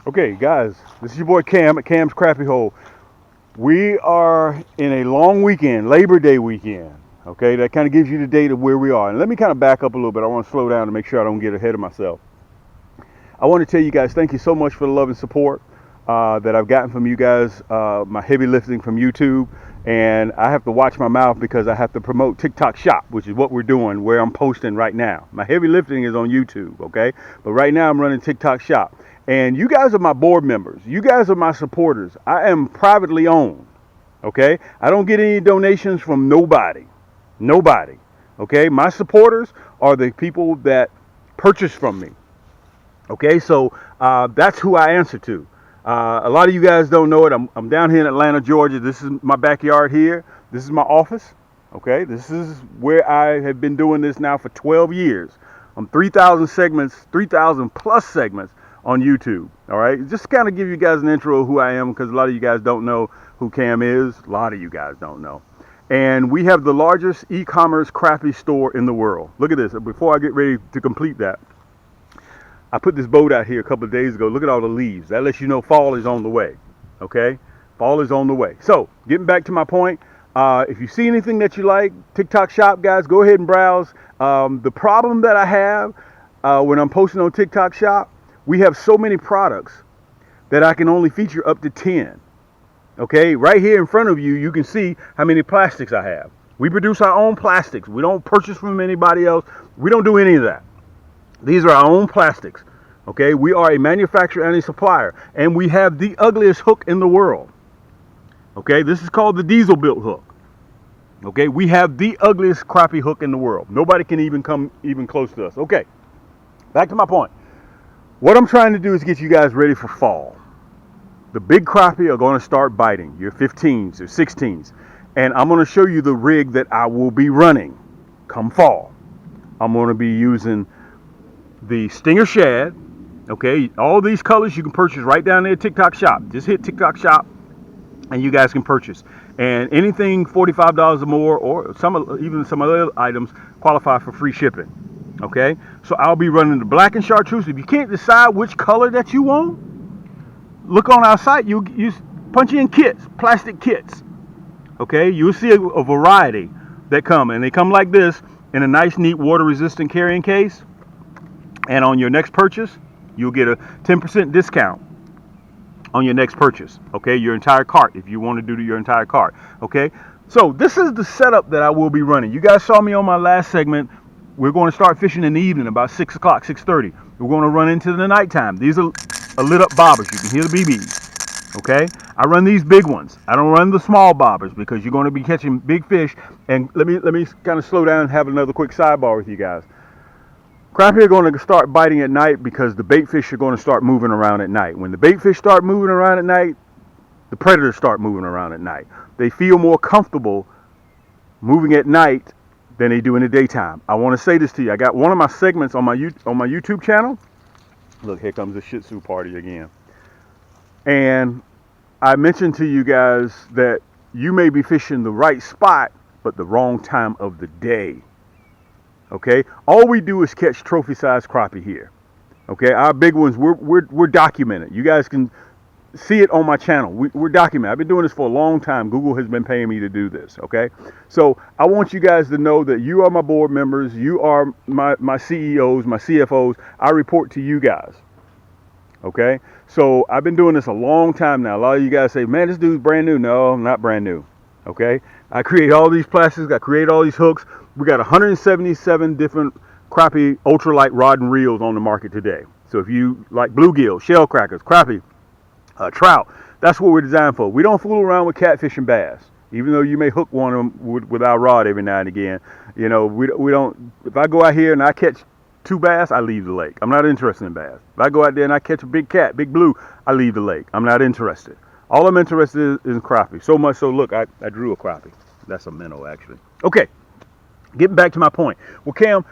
Okay, guys, this is your boy Cam at Cam's Crappy Hole. We are in a long weekend, Labor Day weekend. Okay, that kind of gives you the date of where we are. And let me kind of back up a little bit. I want to slow down to make sure I don't get ahead of myself. I want to tell you guys thank you so much for the love and support that I've gotten from you guys, my heavy lifting from YouTube. And I have to watch my mouth because I have to promote TikTok Shop, which is what we're doing, where I'm posting right now. My heavy lifting is on YouTube, okay? But right now I'm running TikTok Shop. And you guys are my board members. You guys are my supporters. I am privately owned, okay? I don't get any donations from nobody. Nobody, okay? My supporters are the people that purchase from me. Okay, so that's who I answer to. A lot of you guys don't know it. I'm down here in Atlanta, Georgia. This is my backyard here. This is my office. Okay, this is where I have been doing this now for 12 years. I'm 3,000 segments, 3,000 plus segments on YouTube. All right, just kind of give you guys an intro of who I am because a lot of you guys don't know who Cam is. A lot of you guys don't know. And we have the largest e-commerce crappie store in the world. Look at this. Before I get ready to complete that, I put this boat out here a couple of days ago. Look at all the leaves. That lets you know fall is on the way. Okay? Fall is on the way. So, getting back to my point, if you see anything that you like, TikTok Shop, guys, go ahead and browse. The problem that I have when I'm posting on TikTok Shop, we have so many products that I can only feature up to 10. Okay? Right here in front of you, you can see how many plastics I have. We produce our own plastics. We don't purchase from anybody else. We don't do any of that. These are our own plastics. Okay, we are a manufacturer and a supplier, and we have the ugliest hook in the world. Okay, this is called the diesel built hook. Okay, we have the ugliest crappie hook in the world. Nobody can even come even close to us. Okay, back to my point. What I'm trying to do is get you guys ready for fall. The big crappie are going to start biting, your 15s or 16s, and I'm going to show you the rig that I will be running come fall. I'm going to be using the Stinger Shad. Okay, all these colors you can purchase right down there at TikTok Shop. Just hit TikTok Shop and you guys can purchase. And anything $45 or more, or even some other items, qualify for free shipping. Okay, so I'll be running the black and chartreuse. If you can't decide which color that you want, look on our site. You punch in kits, plastic kits. Okay, you'll see a variety that come, and they come like this in a nice, neat, water-resistant carrying case. And on your next purchase, you'll get a 10% discount on your next purchase. Okay, your entire cart, if you want to do your entire cart. Okay, so this is the setup that I will be running. You guys saw me on my last segment. We're going to start fishing in the evening, about 6 o'clock, 6:30. We're going to run into the nighttime. These are lit up bobbers. You can hear the BBs. Okay, I run these big ones. I don't run the small bobbers because you're going to be catching big fish. And let me kind of slow down and have another quick sidebar with you guys. Crappie are going to start biting at night because the bait fish are going to start moving around at night. When the bait fish start moving around at night, the predators start moving around at night. They feel more comfortable moving at night than they do in the daytime. I want to say this to you. I got one of my segments on my YouTube channel. Look, here comes the Shih Tzu party again. And I mentioned to you guys that you may be fishing the right spot, but the wrong time of the day. Okay, all we do is catch trophy-sized crappie here. Okay, our big ones, we're documented. You guys can see it on my channel. We're documented. I've been doing this for a long time. Google has been paying me to do this. Okay, so I want you guys to know that you are my board members. You are my CEOs, my CFOs. I report to you guys. Okay, so I've been doing this a long time now. A lot of you guys say, man, this dude's brand new. No, I'm not brand new. Okay, I create all these plastics. I create all these hooks. We got 177 different crappie ultralight rod and reels on the market today. So if you like bluegill, shell crackers, crappie, trout, that's what we're designed for. We don't fool around with catfish and bass, even though you may hook one of them with our rod every now and again. You know, we don't. If I go out here and I catch 2 bass, I leave the lake. I'm not interested in bass. If I go out there and I catch a big cat, big blue, I leave the lake. I'm not interested. All I'm interested in is crappie. So much so, look, I drew a crappie. That's a minnow, actually. Okay. Getting back to my point. Well, Cam,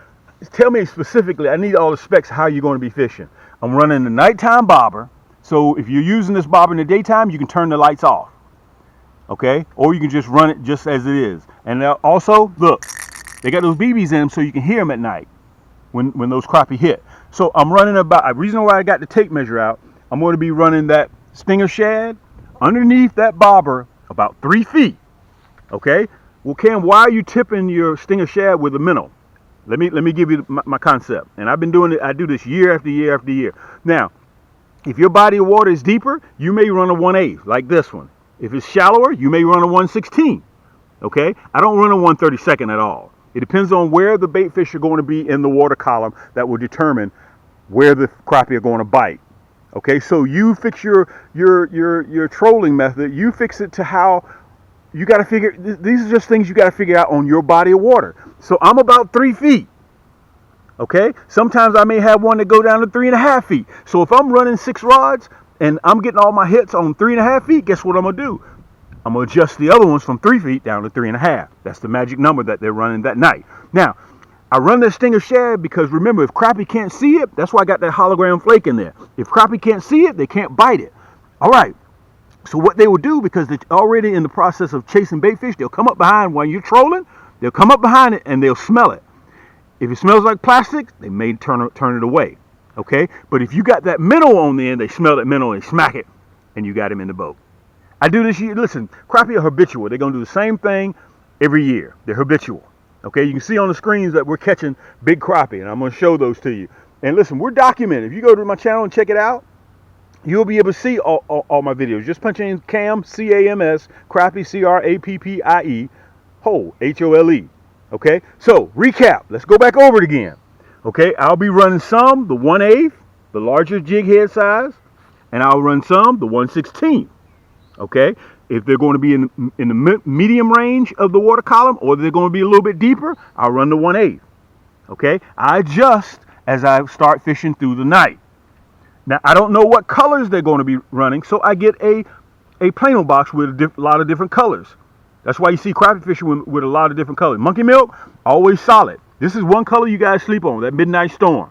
tell me specifically, I need all the specs, how you're going to be fishing. I'm running the nighttime bobber. So if you're using this bobber in the daytime, you can turn the lights off. Okay? Or you can just run it just as it is. And also, look, they got those BBs in them so you can hear them at night when those crappie hit. So I'm running about, the reason why I got the tape measure out, I'm going to be running that Stinger Shad underneath that bobber about 3 feet. Okay? Well, Cam, why are you tipping your Stinger Shad with a minnow? Let me give you my concept. And I've been doing it. I do this year after year after year. Now, if your body of water is deeper, you may run a 1/8 like this one. If it's shallower, you may run a 1/16. Okay? I don't run a 1/32 at all. It depends on where the bait fish are going to be in the water column that will determine where the crappie are going to bite. Okay? So you fix your trolling method. You fix it to how you got to figure. These are just things you got to figure out on your body of water. So I'm about 3 feet. Okay? Sometimes I may have one that go down to 3.5 feet. So if I'm running 6 rods and I'm getting all my hits on 3.5 feet, guess what I'm going to do? I'm going to adjust the other ones from 3 feet down to 3.5. That's the magic number that they're running that night. Now, I run that Stinger Shad because remember, if crappie can't see it, that's why I got that hologram flake in there. If crappie can't see it, they can't bite it. All right. So what they will do, because they're already in the process of chasing bait fish, they'll come up behind while you're trolling. They'll come up behind it and they'll smell it. If it smells like plastic, they may turn it away. Okay? But if you got that minnow on the end, they smell that minnow and smack it, and you got him in the boat. I do this year. Listen, crappie are habitual. They're going to do the same thing every year. They're habitual. Okay? You can see on the screens that we're catching big crappie, and I'm going to show those to you. And listen, we're documented. If you go to my channel and check it out, you'll be able to see all my videos. Just punch in Cam, C-A-M-S, crappie, C-R-A-P-P-I-E, hole, H-O-L-E. Okay, so recap. Let's go back over it again. Okay, I'll be running some the 1/8, the larger jig head size, and I'll run some the 1/16. Okay, if they're going to be in the medium range of the water column, or they're going to be a little bit deeper, I'll run the 1/8. Okay, I adjust as I start fishing through the night. Now I don't know what colors they're going to be running, so I get a Plano box with a lot of different colors. That's why you see crappie fishing with a lot of different colors. Monkey milk, always solid. This is one color you guys sleep on, that midnight storm.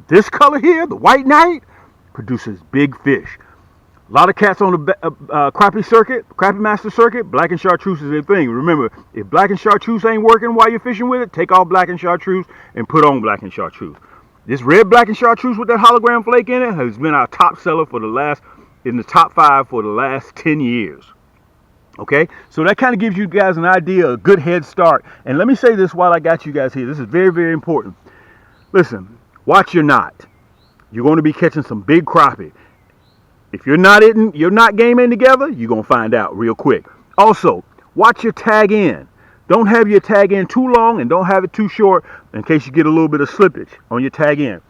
This color here, the white knight, produces big fish. A lot of cats on the crappie circuit, crappie master circuit, black and chartreuse is their thing. Remember, if black and chartreuse ain't working while you're fishing with it, take off black and chartreuse and put on black and chartreuse. This red black and chartreuse with that hologram flake in it has been our top seller in the top 5 for the last 10 years. Okay, so that kind of gives you guys an idea, a good head start. And let me say this while I got you guys here. This is very, very important. Listen, watch your knot. You're going to be catching some big crappie. If you're not game in together, you're going to find out real quick. Also, watch your tag in. Don't have your tag in too long and don't have it too short in case you get a little bit of slippage on your tag in.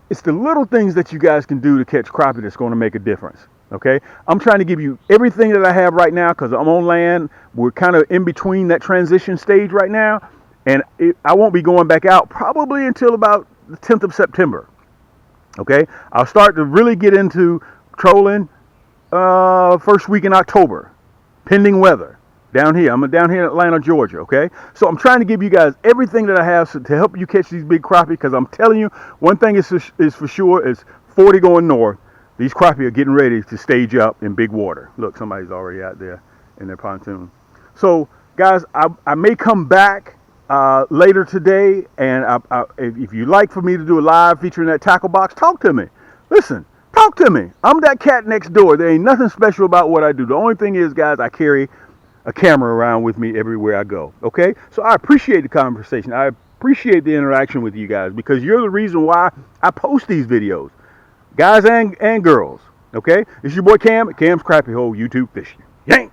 It's the little things that you guys can do to catch crappie that's going to make a difference. Okay, I'm trying to give you everything that I have right now because I'm on land. We're kind of in between that transition stage right now, and I won't be going back out probably until about the 10th of September. Okay, I'll start to really get into trolling first week in October, pending weather. Down here, I'm down here in Atlanta, Georgia. Okay, so I'm trying to give you guys everything that I have to help you catch these big crappie. Because I'm telling you, one thing is for sure is 40 going north. These crappie are getting ready to stage up in big water. Look, somebody's already out there in their pontoon. So, guys, I may come back later today, and if you'd like for me to do a live featuring that tackle box, talk to me. Listen, talk to me. I'm that cat next door. There ain't nothing special about what I do. The only thing is, guys, I carry a camera around with me everywhere I go. Okay? So I appreciate the conversation. I appreciate the interaction with you guys because you're the reason why I post these videos. Guys and girls, okay? It's your boy Cam at Cam's Crappie Hole YouTube Fishing. Yank!